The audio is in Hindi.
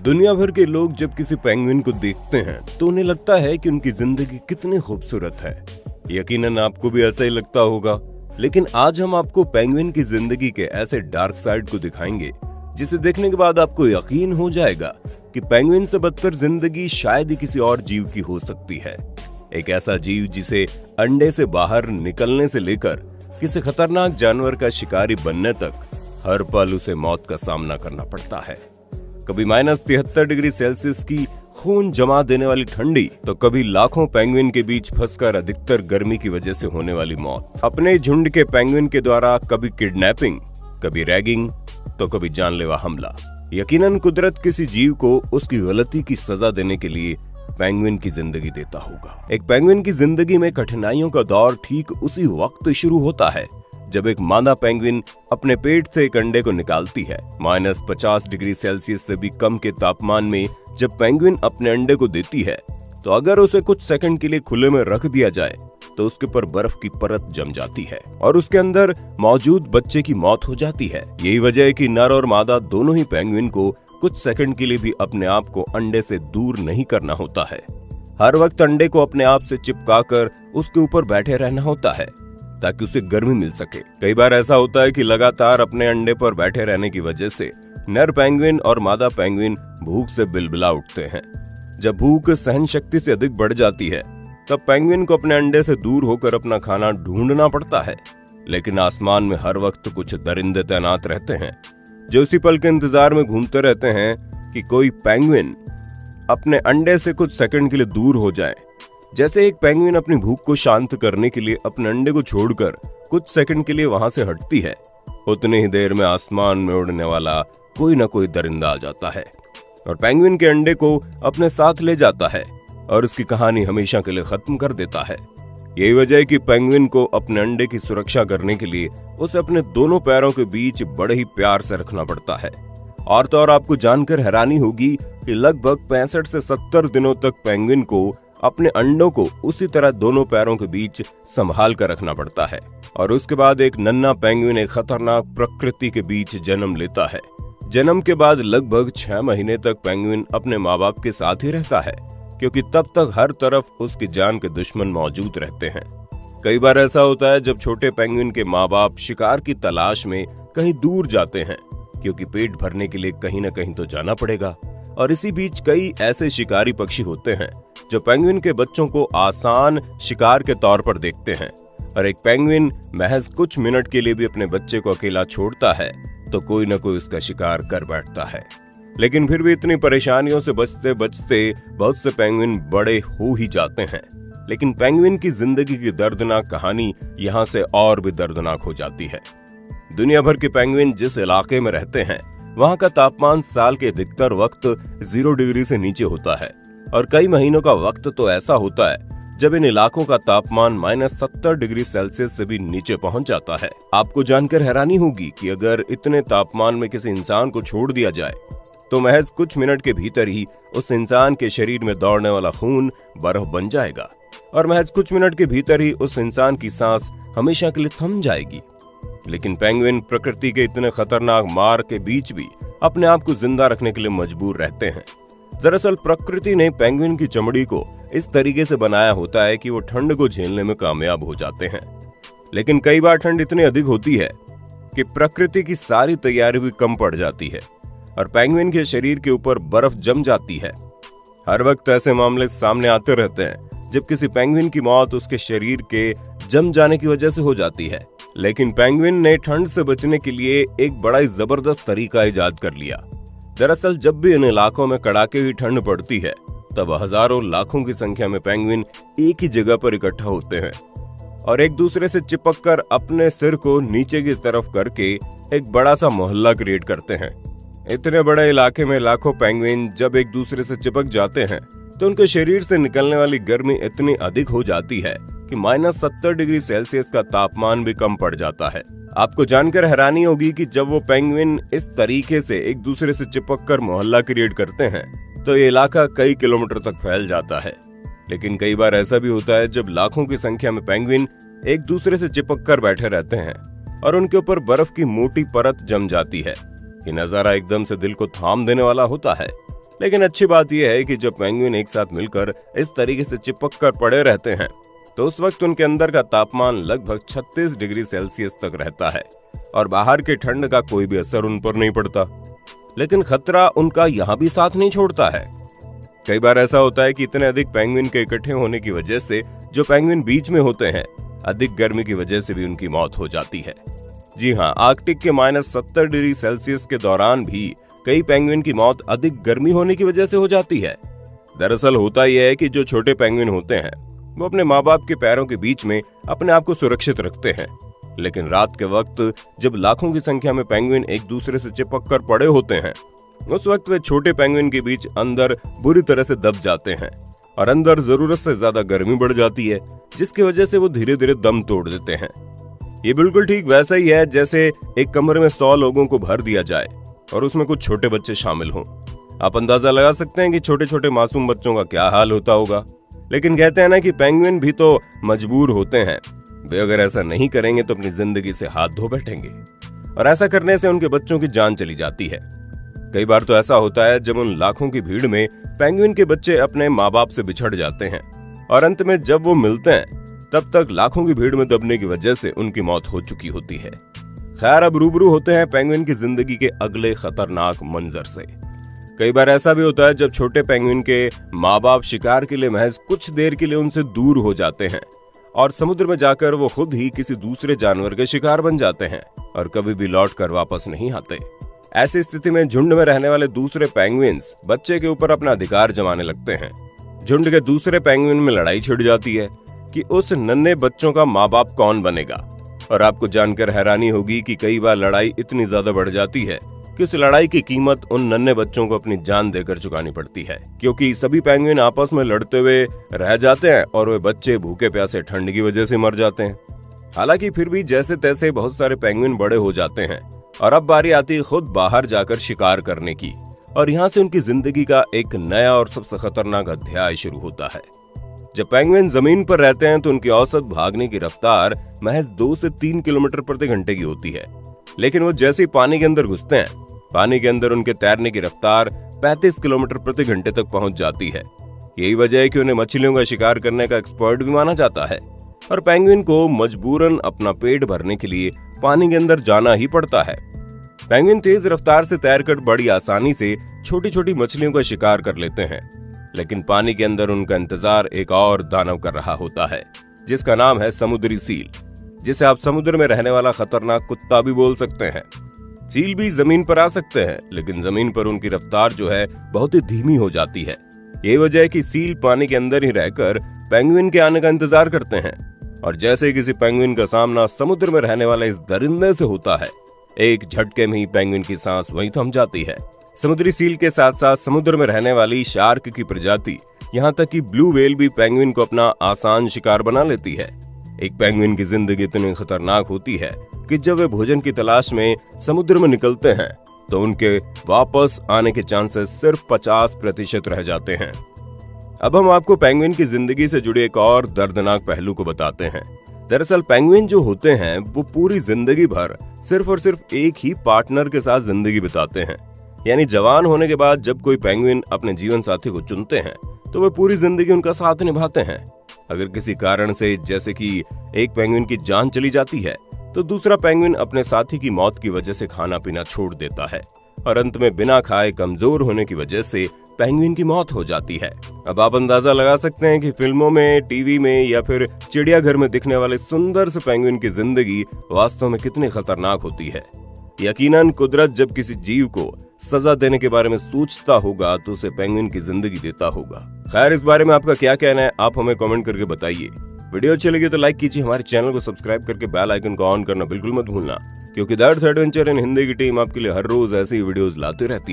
दुनिया भर के लोग जब किसी पेंगुइन को देखते हैं तो उन्हें लगता है कि उनकी जिंदगी कितनी खूबसूरत है। यकीनन आपको भी ऐसा ही लगता होगा, लेकिन आज हम आपको पेंगुइन की जिंदगी के ऐसे डार्क साइड को दिखाएंगे जिसे देखने के बाद आपको यकीन हो जाएगा कि पेंगुइन से बदतर जिंदगी शायद ही किसी और जीव की हो सकती है। एक ऐसा जीव जिसे अंडे से बाहर निकलने से लेकर किसी खतरनाक जानवर का शिकारी बनने तक हर पल उसे मौत का सामना करना पड़ता है। कभी -73 डिग्री सेल्सियस की खून जमा देने वाली ठंडी, तो कभी लाखों पेंगुइन के बीच फंसकर अधिकतर गर्मी की वजह से होने वाली मौत। अपने झुंड के पेंगुइन के द्वारा कभी किडनैपिंग, कभी रैगिंग, तो कभी जानलेवा हमला। यकीनन कुदरत किसी जीव को उसकी गलती की सजा देने के लिए पेंगुइन की जिंदगी देता होगा। एक पेंगुइन की जिंदगी में कठिनाइयों का दौर ठीक उसी वक्त शुरू होता है जब एक मादा पेंगुइन अपने पेट से एक अंडे को निकालती है। -50 डिग्री सेल्सियस से भी कम के तापमान में जब पेंगुइन अपने अंडे को देती है, तो अगर उसे कुछ सेकंड के लिए खुले में रख दिया जाए तो उसके ऊपर बर्फ की परत जम जाती है और उसके अंदर मौजूद बच्चे की मौत हो जाती है। यही वजह है कि नर और मादा दोनों ही पेंगुइन को कुछ सेकंड के लिए भी अपने आप को अंडे से दूर नहीं करना होता है। हर वक्त अंडे को अपने आप से चिपकाकर उसके ऊपर बैठे रहना होता है ताकि उसे गर्मी मिल सके। कई बार ऐसा होता है कि लगातार अपने अंडे पर बैठे रहने की वजह से नर पेंगुइन और मादा पेंगुइन भूख से बिलबिला उठते हैं। जब भूख सहन शक्ति से अधिक बढ़ जाती है तब पेंगुइन को अपने अंडे से दूर होकर अपना खाना ढूंढना पड़ता है। लेकिन आसमान में हर वक्त कुछ दरिंदे तैनात रहते हैं जो इसी पल के इंतजार में घूमते रहते हैं कि कोई पेंगुइन अपने अंडे से कुछ सेकंड के लिए दूर हो जाए। जैसे एक पेंगुइन अपनी भूख को शांत करने के लिए अपने अंडे को छोड़कर कुछ सेकंड के लिए वहां से हटती है, उतनी ही देर में आसमान में उड़ने वाला कोई न कोई दरिंदा आ जाता है और पेंगुइन के अंडे को अपने साथ ले जाता है और उसकी कहानी हमेशा के लिए खत्म कर देता है। यही वजह है कि पेंगुइन को अपने अंडे की सुरक्षा करने के लिए उसे अपने दोनों पैरों के बीच बड़े ही प्यार से रखना पड़ता है। और तो और आपको जानकर हैरानी होगी कि लगभग 65 से 70 दिनों तक पेंगुइन को अपने अंडों को उसी तरह दोनों पैरों के बीच संभाल कर रखना पड़ता है और उसके बाद एक नन्हा पेंगुइन एक खतरनाक प्रकृति के बीच जन्म लेता है। जन्म के बाद लगभग 6 महीने तक पेंगुइन अपने माँ बाप के साथ ही रहता है, क्योंकि तब तक हर तरफ उसकी जान के दुश्मन मौजूद रहते हैं। कई बार ऐसा होता है जब छोटे पेंगुइन के माँ बाप शिकार की तलाश में कहीं दूर जाते हैं, क्योंकि पेट भरने के लिए कहीं न कहीं तो जाना पड़ेगा। और इसी बीच कई ऐसे शिकारी पक्षी होते हैं जो पेंगुइन के बच्चों को आसान शिकार के तौर पर देखते हैं और एक पेंगुइन महज कुछ मिनट के लिए भी अपने बच्चे को अकेला छोड़ता है तो कोई न कोई उसका शिकार कर बैठता है। लेकिन फिर भी इतनी परेशानियों से बचते बचते बहुत से पेंगुइन बड़े हो ही जाते हैं। लेकिन पेंगुइन की जिंदगी की दर्दनाक कहानी यहाँ से और भी दर्दनाक हो जाती है। दुनिया भर के पेंगुइन जिस इलाके में रहते हैं वहाँ का तापमान साल के अधिकतर वक्त 0 डिग्री से नीचे होता है और कई महीनों का वक्त तो ऐसा होता है जब इन इलाकों का तापमान -70 डिग्री सेल्सियस से भी नीचे पहुंच जाता है। आपको जानकर हैरानी होगी कि अगर इतने तापमान में किसी इंसान को छोड़ दिया जाए तो महज कुछ मिनट के भीतर ही उस इंसान के शरीर में दौड़ने वाला खून बर्फ बन जाएगा और महज कुछ मिनट के भीतर ही उस इंसान की सांस हमेशा के लिए थम जाएगी। लेकिन पेंगुइन प्रकृति के इतने खतरनाक मार के बीच भी अपने आप को जिंदा रखने के लिए मजबूर रहते हैं। दरअसल प्रकृति ने पेंगुइन की चमड़ी को इस तरीके से बनाया होता है कि वो ठंड को झेलने में कामयाब हो जाते हैं। लेकिन कई बार ठंड इतनी अधिक होती है कि प्रकृति की सारी तैयारी भी कम पड़ जाती है और पेंगुइन के शरीर के ऊपर बर्फ जम जाती है। हर वक्त ऐसे मामले सामने आते रहते हैं जब किसी पेंगुइन की मौत उसके शरीर के जम जाने की वजह से हो जाती है। लेकिन पेंगुइन ने ठंड से बचने के लिए एक बड़ा ही जबरदस्त तरीका इजाद कर लिया। दरअसल जब भी इन इलाकों में कड़ाके की ठंड पड़ती है तब हजारों लाखों की संख्या में पेंगुइन एक ही जगह पर इकट्ठा होते हैं और एक दूसरे से चिपककर अपने सिर को नीचे की तरफ करके एक बड़ा सा मोहल्ला क्रिएट करते हैं। इतने बड़े इलाके में लाखों पेंगुइन जब एक दूसरे से चिपक जाते हैं तो उनके शरीर से निकलने वाली गर्मी इतनी अधिक हो जाती है कि -70 डिग्री सेल्सियस का तापमान भी कम पड़ जाता है। आपको जानकर हैरानी होगी कि जब वो पेंगुइन इस तरीके से एक दूसरे से चिपककर मोहल्ला क्रिएट करते हैं तो ये इलाका कई किलोमीटर तक फैल जाता है। लेकिन कई बार ऐसा भी होता है जब लाखों की संख्या में पेंगुइन एक दूसरे से चिपककर बैठे रहते हैं और उनके ऊपर बर्फ की मोटी परत जम जाती है। ये नजारा एकदम से दिल को थाम देने वाला होता है। लेकिन अच्छी बात यह है कि जब पेंगुइन एक साथ मिलकर इस तरीके से चिपक कर पड़े रहते हैं तो उस वक्त उनके अंदर का तापमान लगभग 36 डिग्री सेल्सियस तक रहता है और बाहर की ठंड का कोई भी असर उन पर नहीं पड़ता। लेकिन खतरा उनका यहाँ भी साथ नहीं छोड़ता है। कई बार ऐसा होता है कि इतने अधिक पेंगुइन के इकट्ठे होने की वजह से जो पेंगुइन बीच में होते हैं, अधिक गर्मी की वजह से भी उनकी मौत हो जाती है। जी हाँ, आर्कटिक के -70 डिग्री सेल्सियस के दौरान भी कई पेंगुइन की मौत अधिक गर्मी होने की वजह से हो जाती है। दरअसल होता यह है कि जो छोटे पेंगुइन होते हैं वो अपने माँ बाप के पैरों के बीच में अपने आप को सुरक्षित रखते हैं, लेकिन रात के वक्त जब लाखों की संख्या में पेंगुइन एक दूसरे से चिपक कर पड़े होते हैं, उस वक्त वे छोटे पेंगुइन के बीच अंदर बुरी तरह से दब जाते हैं और अंदर जरूरत से ज्यादा गर्मी बढ़ जाती है, जिसकी वजह से वो धीरे धीरे दम तोड़ देते हैं। ये बिल्कुल ठीक वैसा ही है जैसे एक कमरे में 100 लोगों को भर दिया जाए और उसमें कुछ छोटे बच्चे शामिल हों। आप अंदाजा लगा सकते हैं कि छोटे छोटे मासूम बच्चों का क्या हाल होता होगा। लेकिन कहते हैं ना कि पेंगुइन भी तो मजबूर होते हैं, वे अगर ऐसा नहीं करेंगे तो अपनी जिंदगी से हाथ धो बैठेंगे और ऐसा करने से उनके बच्चों की जान चली जाती है। कई बार तो ऐसा होता है जब उन लाखों की भीड़ में पेंगुइन के बच्चे अपने माँ बाप से बिछड़ जाते हैं और अंत में जब वो मिलते हैं तब तक लाखों की भीड़ में दबने की वजह से उनकी मौत हो चुकी होती है। खैर, अब रूबरू होते हैं पेंगुइन की जिंदगी के अगले खतरनाक मंजर से। कई बार ऐसा भी होता है जब छोटे पेंगुइन के माँ बाप शिकार के लिए महज कुछ देर के लिए उनसे दूर हो जाते हैं और समुद्र में जाकर वो खुद ही किसी दूसरे जानवर के शिकार बन जाते हैं और कभी भी लौट कर वापस नहीं आते। ऐसी स्थिति में झुंड में रहने वाले दूसरे पेंगुइन्स बच्चे के ऊपर अपना अधिकार जमाने लगते हैं। झुंड के दूसरे पेंगुइन में लड़ाई छिड़ जाती है कि उस नन्हे बच्चों का माँ बाप कौन बनेगा। और आपको जानकर हैरानी होगी कि कई बार लड़ाई इतनी ज्यादा बढ़ जाती है कि उस लड़ाई की कीमत उन नन्हे बच्चों को अपनी जान देकर चुकानी पड़ती है, क्योंकि सभी पेंगुइन आपस में लड़ते हुए रह जाते हैं और वे बच्चे भूखे प्यासे ठंड की वजह से मर जाते हैं। हालांकि फिर भी जैसे तैसे बहुत सारे पेंगुइन बड़े हो जाते हैं और अब बारी आती है खुद बाहर जाकर शिकार करने की, और यहाँ से उनकी जिंदगी का एक नया और सबसे खतरनाक अध्याय शुरू होता है। जब पेंगुइन जमीन पर रहते हैं तो उनकी औसत भागने की रफ्तार महज 2 से 3 किलोमीटर प्रति घंटे की होती है, लेकिन वो जैसे ही पानी के अंदर घुसते हैं, पानी के अंदर उनके तैरने की रफ्तार 35 किलोमीटर प्रति घंटे तक पहुंच जाती है। यही वजह है कि उन्हें मछलियों का शिकार करने का एक्सपर्ट भी माना जाता है और पेंगुइन को मजबूरन अपना पेट भरने के लिए पानी के अंदर जाना ही पड़ता है। पेंगुइन तेज रफ्तार से तैरकर बड़ी आसानी से छोटी छोटी मछलियों का शिकार कर लेते हैं, लेकिन पानी के अंदर उनका इंतजार एक और दानव कर रहा होता है, जिसका नाम है समुद्री सील, जिसे आप समुद्र में रहने वाला खतरनाक कुत्ता भी बोल सकते हैं। सील भी जमीन पर आ सकते हैं, लेकिन जमीन पर उनकी रफ्तार जो है बहुत ही धीमी हो जाती है। यही वजह है कि सील पानी के अंदर ही रहकर पेंगुइन के आने का इंतजार करते हैं, और जैसे ही किसी पेंगुइन का सामना समुद्र में रहने वाले इस दरिंदे से होता है, एक झटके में ही पेंगुइन की सांस वहीं थम जाती है। समुद्री सील के साथ साथ समुद्र में रहने वाली शार्क की प्रजाति, यहाँ तक कि ब्लू व्हेल भी पेंगुइन को अपना आसान शिकार बना लेती है। एक पेंगुइन की जिंदगी इतनी खतरनाक होती है कि जब वे भोजन की तलाश में समुद्र में निकलते हैं तो उनके वापस आने के चांसेस सिर्फ 50% रह जाते हैं। अब हम आपको पेंगुइन की जिंदगी से जुड़े एक और दर्दनाक पहलू को बताते हैं। दरअसल पेंगुइन जो होते हैं वो पूरी जिंदगी भर सिर्फ और सिर्फ एक ही पार्टनर के साथ जिंदगी बिताते हैं। यानी जवान होने के बाद जब कोई पेंगुइन अपने जीवन साथी को चुनते हैं तो वे पूरी जिंदगी उनका साथ निभाते हैं। अगर किसी कारण से, जैसे कि एक पेंगुइन की जान चली जाती है, तो दूसरा पेंगुइन अपने साथी की मौत की वजह से खाना पीना छोड़ देता है और अंत में बिना खाए कमजोर होने की वजह से पेंगुइन की मौत हो जाती है। अब आप अंदाजा लगा सकते हैं कि फिल्मों में, टीवी में या फिर चिड़ियाघर में दिखने वाले सुंदर से पेंगुइन की जिंदगी वास्तव में कितनी खतरनाक होती है। यकीनन कुदरत जब किसी जीव को सजा देने के बारे में सोचता होगा तो उसे पेंगुइन की जिंदगी देता होगा। खैर, इस बारे में आपका क्या कहना है, आप हमें कमेंट करके बताइए। वीडियो अच्छी लगी तो लाइक कीजिए, हमारे चैनल को सब्सक्राइब करके बेल आइकन को ऑन करना बिल्कुल मत भूलना, क्योंकि दैट्स एडवेंचर इन हिंदी की टीम आपके लिए हर रोज ऐसी वीडियोस लाती रहती है।